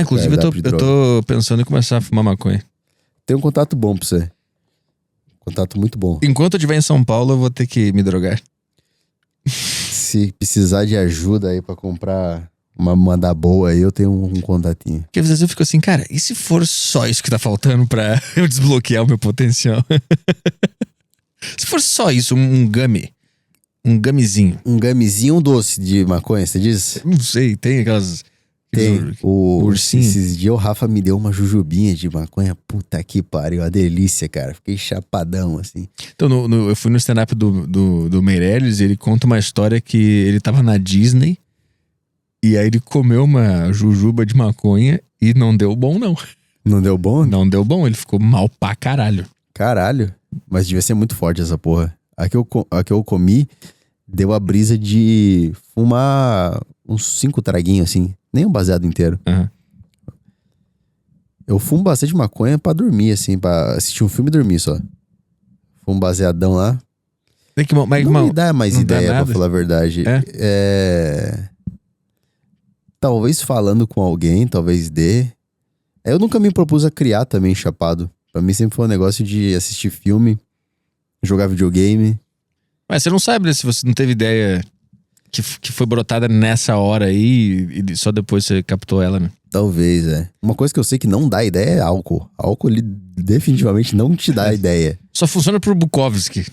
inclusive eu tô pensando em começar a fumar maconha. Tem um contato bom pra você. Contato muito bom. Enquanto eu estiver em São Paulo, eu vou ter que me drogar. Se precisar de ajuda aí pra comprar uma mandar boa aí, eu tenho um contatinho. Porque às vezes eu fico assim, cara, e se for só isso que tá faltando pra eu desbloquear o meu potencial? Se for só isso, um gummy. Um gummizinho. Um gummizinho, um doce de maconha, você diz? Não sei, tem aquelas... Tem. O ursinho. Esses dias o Rafa me deu uma jujubinha de maconha. Puta que pariu, uma delícia, cara. Fiquei chapadão, assim. Então, eu fui no stand-up do Meirelles e ele conta uma história que ele tava na Disney e aí ele comeu uma jujuba de maconha e não deu bom, não. Não deu bom? Não deu bom, ele ficou mal pra caralho. Caralho. Mas devia ser muito forte essa porra. A que eu comi deu a brisa de fumar uns 5 traguinhos, assim. Nem um baseado inteiro. Uhum. Eu fumo bastante maconha pra dormir, assim, pra assistir um filme e dormir só. Fumo baseadão lá. Não me dá mais ideia, pra falar a verdade. Talvez falando com alguém, talvez dê. Eu nunca me propus a criar também chapado. Pra mim sempre foi um negócio de assistir filme, jogar videogame. Mas você não sabe, né, se você não teve ideia que foi brotada nessa hora aí e só depois você captou ela, né? Talvez, Uma coisa que eu sei que não dá ideia é álcool. Álcool, ele definitivamente não te dá ideia. Só funciona pro Bukowski.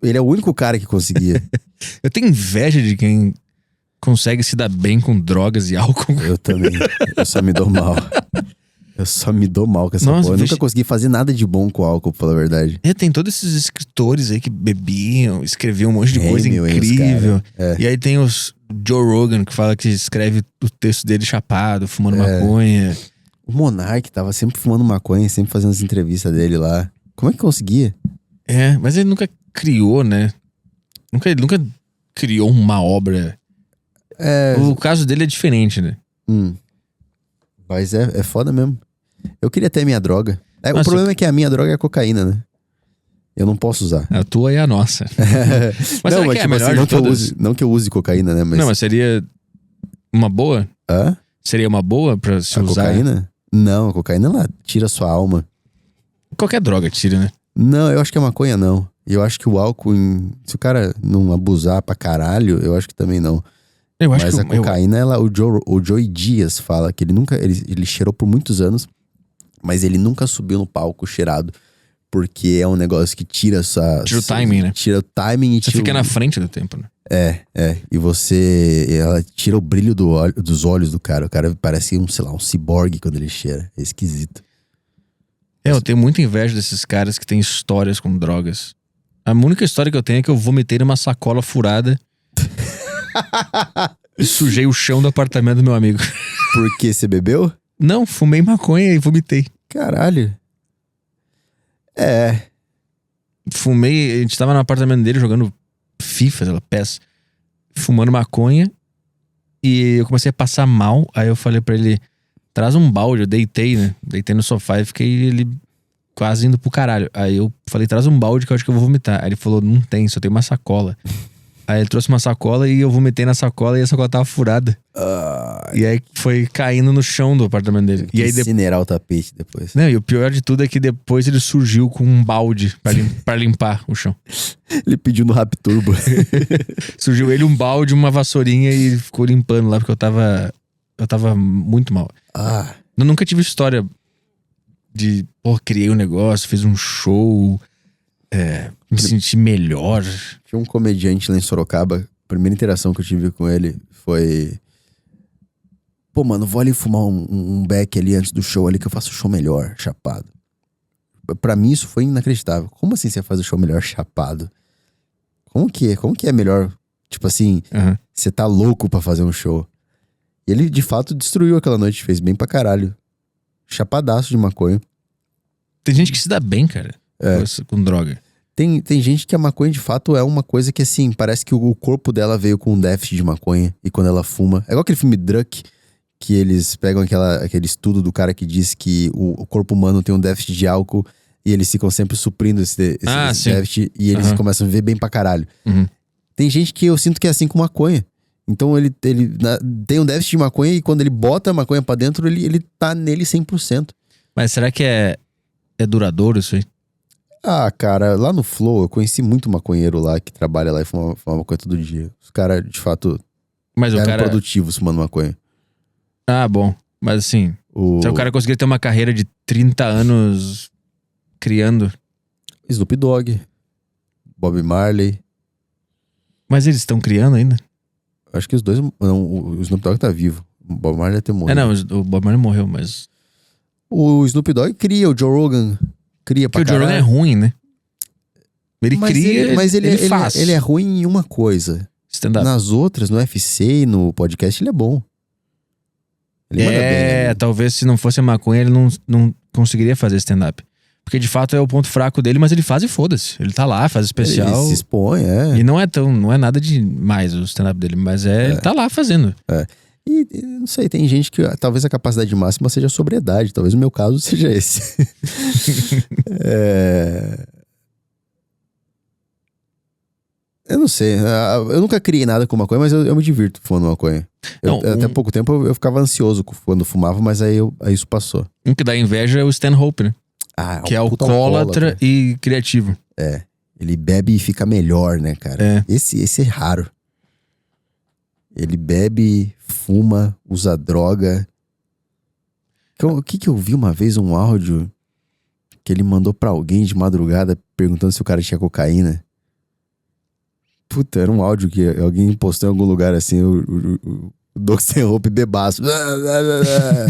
Ele é o único cara que conseguia. Eu tenho inveja de quem consegue se dar bem com drogas e álcool. Eu também. Eu só me dou mal. Eu só me dou mal com essa porra. Eu nunca consegui fazer nada de bom com álcool, pra falar a verdade. Tem todos esses escritores aí que bebiam, escreviam um monte de coisa incrível. E aí tem os Joe Rogan, que fala que escreve o texto dele chapado, fumando maconha. O Monark tava sempre fumando maconha, sempre fazendo as entrevistas dele lá. Como é que conseguia? Mas ele nunca criou, né? Ele nunca criou uma obra. O caso dele é diferente, né? Mas é foda mesmo. Eu queria ter a minha droga. O problema é que a minha droga é a cocaína, né? Eu não posso usar. A tua e a nossa. Mas não, será que é a melhor assim, de todas? não que eu use cocaína, né? Não, mas seria uma boa? Hã? Seria uma boa pra se usar? A cocaína? Não, a cocaína ela tira a sua alma. Qualquer droga tira, né? Não, eu acho que a maconha não. Eu acho que o álcool, se o cara não abusar pra caralho, eu acho que também não. Mas a cocaína, o Joey Dias fala que ele cheirou por muitos anos, mas ele nunca subiu no palco cheirado, porque é um negócio que tira Tira o timing, né? Tira o timing e você fica na frente do tempo, né? E ela tira o brilho dos olhos do cara. O cara parece um ciborgue quando ele cheira. É esquisito. Eu tenho muita inveja desses caras que têm histórias com drogas. A única história que eu tenho é que eu vomitei numa sacola furada e sujei o chão do apartamento do meu amigo. Por que? Você bebeu? Não, fumei maconha e vomitei. Caralho. Fumei, a gente tava no apartamento dele jogando FIFA, PES, fumando maconha, e eu comecei a passar mal. Aí eu falei pra ele, traz um balde. Eu deitei, né? Deitei no sofá e fiquei ele quase indo pro caralho. Aí eu falei, traz um balde que eu acho que eu vou vomitar. Aí ele falou, não tem, só tem uma sacola. Aí ele trouxe uma sacola e eu vomitei na sacola e a sacola tava furada. E aí foi caindo no chão do apartamento dele. E aí incinerar o tapete depois. Não, e o pior de tudo é que depois ele surgiu com um balde pra limpar o chão. Ele pediu no Rapturbo. Surgiu ele um balde, uma vassourinha e ficou limpando lá, porque eu tava muito mal. Eu nunca tive história de, criei um negócio, fiz um show, me senti melhor. Tinha um comediante lá em Sorocaba, a primeira interação que eu tive com ele foi... Pô, mano, vou ali fumar um beck ali antes do show ali que eu faço o show melhor, chapado. Pra mim isso foi inacreditável. Como assim você faz o show melhor chapado? Como que é melhor? Tipo assim, você tá louco pra fazer um show. E ele de fato destruiu aquela noite, fez bem pra caralho. Chapadaço de maconha. Tem gente que se dá bem, cara, com droga. Tem gente que a maconha de fato é uma coisa que assim, parece que o corpo dela veio com um déficit de maconha. E quando ela fuma, é igual aquele filme Druk, que eles pegam aquele estudo do cara que diz que o corpo humano tem um déficit de álcool e eles ficam sempre suprindo esse déficit e eles começam a viver bem pra caralho. Tem gente que eu sinto que é assim com maconha. Então ele tem um déficit de maconha e quando ele bota a maconha pra dentro, ele tá nele 100%. Mas será que é duradouro isso aí? Ah, cara, lá no Flow eu conheci muito maconheiro lá que trabalha lá e fuma maconha todo dia. Os caras, de fato, Mas o eram cara... produtivos fumando maconha. Ah, bom. Mas assim, se o cara conseguir ter uma carreira de 30 anos criando... Snoop Dogg, Bob Marley. Mas eles estão criando ainda? Acho que os dois... Não, o Snoop Dogg tá vivo. O Bob Marley até morreu. Não, o Bob Marley morreu, mas... O Snoop Dogg cria, o Joe Rogan cria pra porque o caralho. Joe Rogan é ruim, né? Ele cria, mas ele faz. Ele é ruim em uma coisa. Stand-up. Nas outras, no UFC e no podcast, ele é bom. Ele manda bem, né? Talvez se não fosse a maconha, ele não conseguiria fazer stand-up. Porque de fato é o ponto fraco dele, mas ele faz e foda-se. Ele tá lá, faz especial. Ele se expõe, E não é nada demais o stand-up dele, mas ele tá lá fazendo. E não sei, tem gente que talvez a capacidade máxima seja a sobriedade. Talvez o meu caso seja esse. Eu não sei. Eu nunca criei nada com maconha, mas eu me divirto fumando maconha. Até pouco tempo eu ficava ansioso quando fumava, mas aí isso passou. Um que dá inveja é o Stanhope, né? Que é alcoólatra e criativo. Ele bebe e fica melhor, né, cara? Esse é raro. Ele bebe, fuma, usa droga. O que eu vi uma vez, um áudio que ele mandou pra alguém de madrugada perguntando se o cara tinha cocaína. Puta, era um áudio que alguém postou em algum lugar assim, o Doug Stanhope bebaço.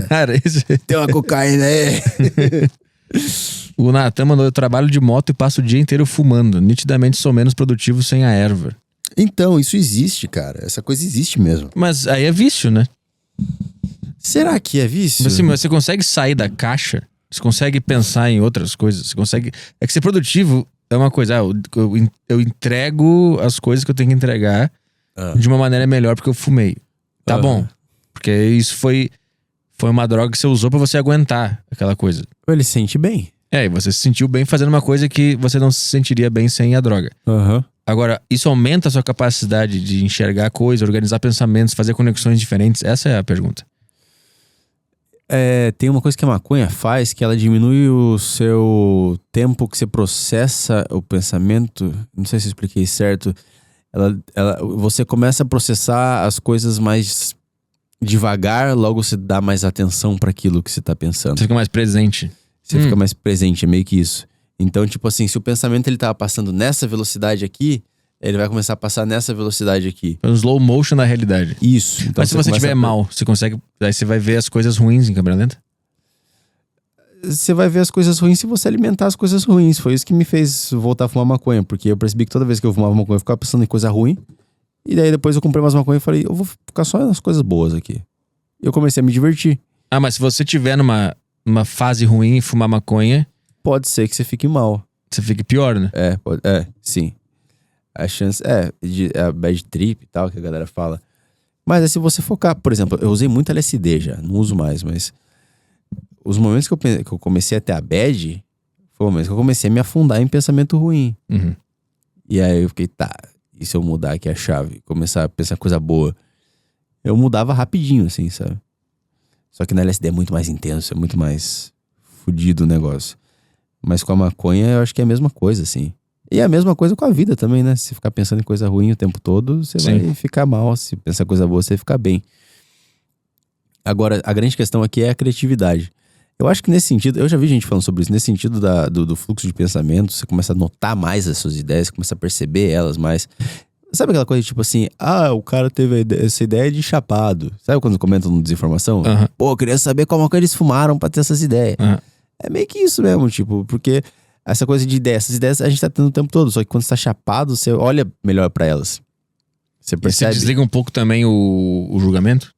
Cara, esse... Tem uma cocaína aí. O Natan mandou: eu trabalho de moto e passo o dia inteiro fumando. Nitidamente sou menos produtivo sem a erva. Então, isso existe, cara. Essa coisa existe mesmo. Mas aí é vício, né? Será que é vício? Você consegue sair da caixa, você consegue pensar em outras coisas, você consegue... É que ser produtivo é uma coisa, eu entrego as coisas que eu tenho que entregar de uma maneira melhor porque eu fumei. Tá bom. Porque isso foi uma droga que você usou pra você aguentar aquela coisa. Ele se sente bem. E você se sentiu bem fazendo uma coisa que você não se sentiria bem sem a droga. Agora, isso aumenta a sua capacidade de enxergar coisas, organizar pensamentos, fazer conexões diferentes? Essa é a pergunta. Tem uma coisa que a maconha faz, que ela diminui o seu tempo que você processa o pensamento. Não sei se eu expliquei certo. Você começa a processar as coisas mais devagar, logo você dá mais atenção para aquilo que você tá pensando. Você fica mais presente. Você fica mais presente, é meio que isso. Então, tipo assim, se o pensamento ele tava passando nessa velocidade aqui, ele vai começar a passar nessa velocidade aqui. É um slow motion da realidade. Isso. Então mas se você estiver mal, você consegue... Aí você vai ver as coisas ruins em câmera lenta? Você vai ver as coisas ruins se você alimentar as coisas ruins. Foi isso que me fez voltar a fumar maconha. Porque eu percebi que toda vez que eu fumava maconha, eu ficava pensando em coisa ruim. E daí depois eu comprei mais maconha e falei, eu vou ficar só nas coisas boas aqui. E eu comecei a me divertir. Mas se você tiver numa fase ruim e fumar maconha... Pode ser que você fique mal. Você fique pior, né? Sim. A chance a bad trip e tal, que a galera fala. Mas é se você focar, por exemplo, eu usei muito LSD já, não uso mais, mas os momentos que eu comecei a ter a bad, foi o momento que eu comecei a me afundar em pensamento ruim. E aí eu fiquei, e se eu mudar aqui a chave, começar a pensar coisa boa? Eu mudava rapidinho, assim, sabe? Só que na LSD é muito mais intenso, é muito mais fudido o negócio. Mas com a maconha eu acho que é a mesma coisa, assim. E é a mesma coisa com a vida também, né? Se ficar pensando em coisa ruim o tempo todo, você vai ficar mal. Se pensar coisa boa, você vai ficar bem. Agora, a grande questão aqui é a criatividade. Eu acho que nesse sentido, eu já vi gente falando sobre isso, nesse sentido do fluxo de pensamento, você começa a notar mais as suas ideias, você começa a perceber elas mais. Sabe aquela coisa tipo assim, o cara teve essa ideia de chapado. Sabe quando comentam no Desinformação? Pô, eu queria saber como que eles fumaram pra ter essas ideias. É meio que isso mesmo, tipo, porque essa coisa de ideias, essas ideias a gente tá tendo o tempo todo, só que quando você tá chapado, você olha melhor pra elas. Você percebe. E você desliga um pouco também o julgamento?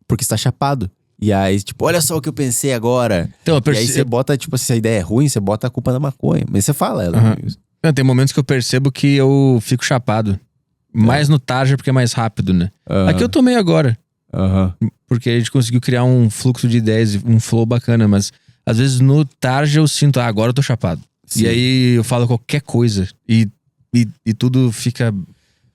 Porque você tá chapado. E aí, tipo, olha só o que eu pensei agora. Então, E aí você bota, tipo, se a ideia é ruim, você bota a culpa na maconha. Mas você fala ela. Tem momentos que eu percebo que eu fico chapado. Mais no tarja porque é mais rápido, né? Aqui eu tomei agora. Porque a gente conseguiu criar um fluxo de ideias, um flow bacana, mas às vezes no tarja eu sinto, agora eu tô chapado. Sim. E aí eu falo qualquer coisa e tudo fica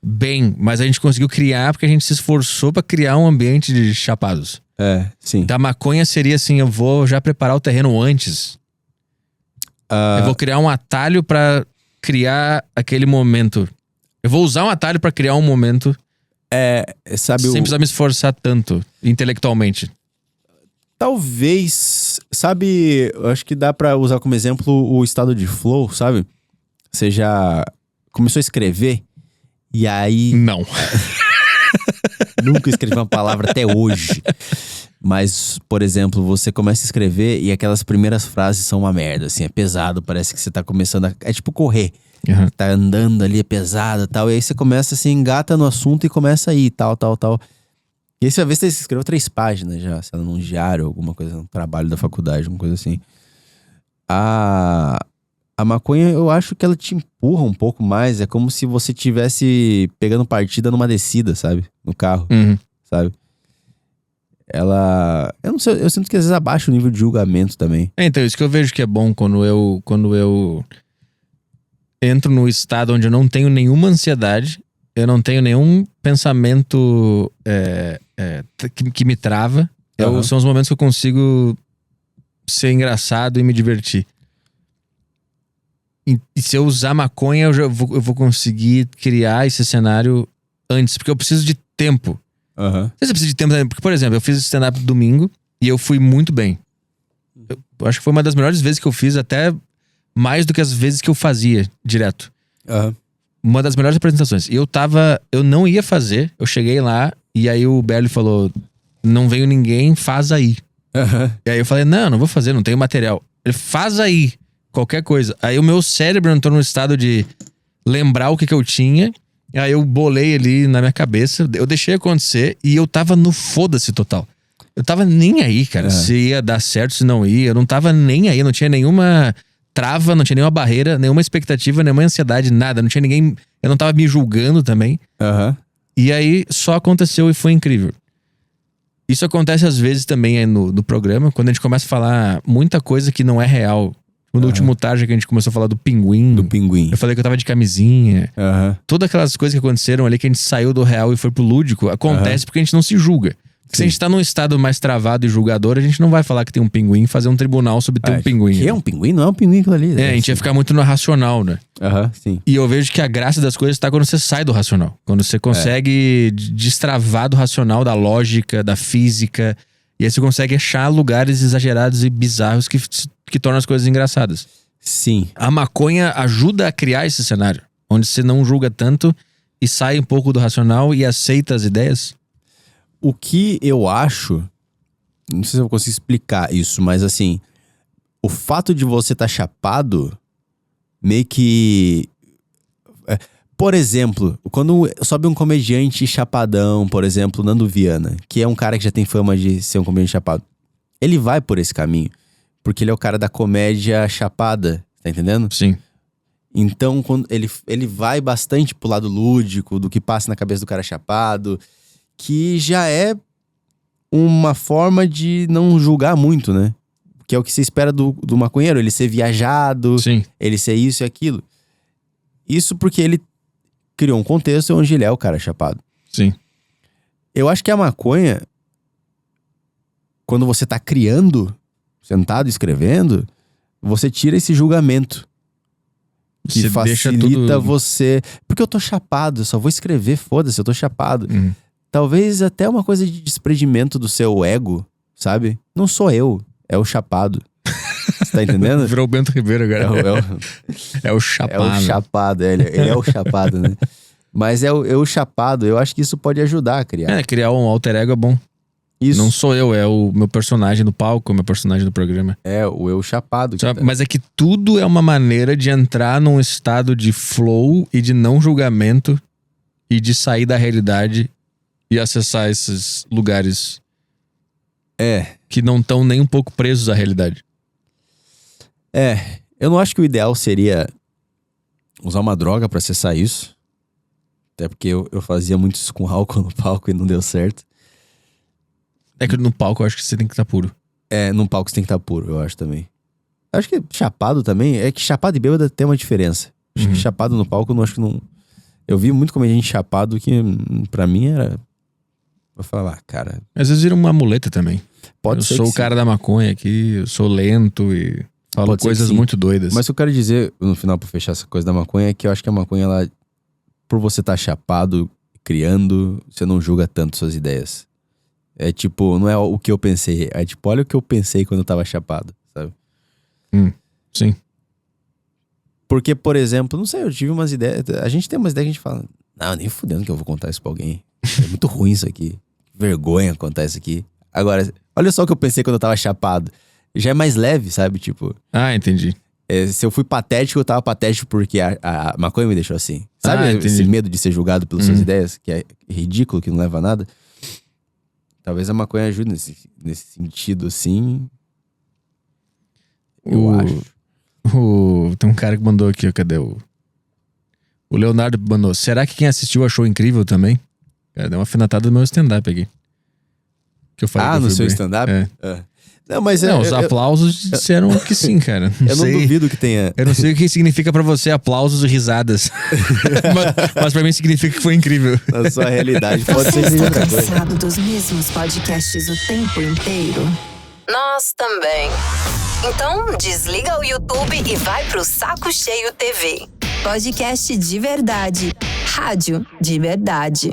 bem, mas a gente conseguiu criar porque a gente se esforçou pra criar um ambiente de chapados. Sim. Da maconha seria assim, eu vou já preparar o terreno antes. Eu vou criar um atalho pra criar aquele momento. Eu vou usar um atalho pra criar um momento Sabe, sem precisar me esforçar tanto intelectualmente. talvez, sabe, eu acho que dá pra usar como exemplo o estado de flow, sabe? Você já começou a escrever e aí Não. nunca escrevi uma palavra até hoje. Mas, por exemplo, você começa a escrever e aquelas primeiras frases são uma merda, assim, é pesado, parece que você tá começando a... É tipo correr. Uhum. Tá andando ali, é pesado e tal. E aí você começa, assim, engata no assunto e começa a ir, tal. E aí você vai ver se você escreveu 3 páginas já, sei lá, num diário, alguma coisa, num trabalho da faculdade, alguma coisa assim. A maconha, eu acho que ela te empurra um pouco mais. É como se você tivesse pegando partida numa descida, sabe? No carro, Uhum. sabe? Ela... Eu não sei, eu sinto que às vezes abaixa o nível de julgamento também. Então, isso que eu vejo que é bom quando eu entro no estado onde eu não tenho nenhuma ansiedade, eu não tenho nenhum pensamento que me trava. Uhum. São os momentos que eu consigo ser engraçado e me divertir. E se eu usar maconha, eu vou conseguir criar esse cenário antes, porque eu preciso de tempo. Aham. Não sei se eu preciso de tempo também, porque, por exemplo, eu fiz stand-up domingo e eu fui muito bem. Eu acho que foi uma das melhores vezes que eu fiz, até mais do que as vezes que eu fazia direto. Aham. Uma das melhores apresentações. E eu não ia fazer, eu cheguei lá e aí o Berli falou, não veio ninguém, faz aí. Aham. E aí eu falei, não vou fazer, não tenho material. Ele, faz aí, qualquer coisa. Aí o meu cérebro entrou num estado de lembrar o que eu tinha. E aí eu bolei ali na minha cabeça, eu deixei acontecer e eu tava no foda-se total. Eu tava nem aí, cara, se ia dar certo, se não ia. Eu não tava nem aí, não tinha nenhuma trava, não tinha nenhuma barreira, nenhuma expectativa, nenhuma ansiedade, nada. Não tinha ninguém, eu não tava me julgando também. Aham. E aí só aconteceu e foi incrível. Isso acontece às vezes também aí no programa, quando a gente começa a falar muita coisa que não é real. No último Tarja que a gente começou a falar do pinguim. Do pinguim. Eu falei que eu tava de camisinha. Aham. Todas aquelas coisas que aconteceram ali, que a gente saiu do real e foi pro lúdico, acontece porque a gente não se julga. Porque se a gente tá num estado mais travado e julgador, a gente não vai falar que tem um pinguim e fazer um tribunal sobre ter um pinguim. Que é um pinguim? Não é um pinguim aquilo ali. A gente ia ficar muito no racional, né? Aham, sim. E eu vejo que a graça das coisas tá quando você sai do racional. Quando você consegue destravar do racional, da lógica, da física. E aí você consegue achar lugares exagerados e bizarros que tornam as coisas engraçadas. Sim. A maconha ajuda a criar esse cenário, onde você não julga tanto e sai um pouco do racional e aceita as ideias. O que eu acho, não sei se eu vou conseguir explicar isso, mas assim, o fato de você estar chapado, meio que... Por exemplo, quando sobe um comediante chapadão, por exemplo, Nando Viana, que é um cara que já tem fama de ser um comediante chapado, ele vai por esse caminho, porque ele é o cara da comédia chapada, tá entendendo? Sim. Então, quando ele vai bastante pro lado lúdico, do que passa na cabeça do cara chapado, que já é uma forma de não julgar muito, né? Que é o que se espera do maconheiro, ele ser viajado, Sim. ele ser isso e aquilo. Isso porque ele criou um contexto onde ele é o cara chapado. Sim. Eu acho que a maconha, quando você tá criando, sentado escrevendo, você tira esse julgamento. Que Você deixa facilita tudo... você... Porque eu tô chapado, eu só vou escrever, foda-se, eu tô chapado. Talvez até uma coisa de desprendimento do seu ego, sabe? Não sou eu, é o chapado. Você tá entendendo? Virou o Bento Ribeiro agora. É o chapado. É o chapado, ele é o chapado, né? Mas é o chapado, eu acho que isso pode ajudar a criar. Criar um alter ego é bom. Isso. Não sou eu, é o meu personagem do palco, o meu personagem do programa. É o eu chapado. Mas é que tudo é uma maneira de entrar num estado de flow e de não julgamento e de sair da realidade e acessar esses lugares que não estão nem um pouco presos à realidade. Eu não acho que o ideal seria usar uma droga pra acessar isso. Até porque eu fazia muito isso com álcool no palco e não deu certo. É que no palco eu acho que você tem que estar puro. Num palco você tem que estar puro, eu acho também. Acho que chapado também, é que chapado e bêbado tem uma diferença. Acho que chapado no palco, eu não acho que não... Eu vi muito comediante chapado que pra mim era... Vou falar, cara... Às vezes vira uma muleta também. Pode Eu ser sou que o cara da maconha aqui, eu sou lento e falo Pode ser que coisas sim. muito doidas. Mas o que eu quero dizer, no final, pra fechar essa coisa da maconha, é que eu acho que a maconha, ela... Por você estar chapado, criando, você não julga tanto suas ideias. É tipo, não é o que eu pensei. É tipo, olha o que eu pensei quando eu tava chapado, sabe? Sim. Porque, por exemplo, não sei, eu tive umas ideias... A gente tem umas ideias que a gente fala... Não, nem fudendo que eu vou contar isso pra alguém. É muito ruim isso aqui. Que vergonha contar isso aqui. Agora, olha só o que eu pensei quando eu tava chapado. Já é mais leve, sabe? Tipo... Ah, entendi. Se eu fui patético, eu tava patético porque a maconha me deixou assim. Sabe entendi. esse medo de ser julgado pelas suas ideias? Que é ridículo, que não leva a nada. Talvez a maconha ajude nesse sentido, assim. Eu acho. Tem um cara que mandou aqui, ó, cadê o Leonardo mandou. Será que quem assistiu achou incrível também? Cara, deu uma afinetada no meu stand-up aqui. Que eu falei que eu no fui seu bem. stand-up? É. Não, mas Não, os aplausos disseram que sim, cara. eu não duvido que tenha. Eu não sei o que significa pra você aplausos e risadas. mas pra mim significa que foi incrível. Na sua realidade, pode Você ser está outra coisa. cansado dos mesmos podcasts o tempo inteiro? Nós também. Então, desliga o YouTube e vai pro Saco Cheio TV. Podcast de verdade. Rádio de verdade.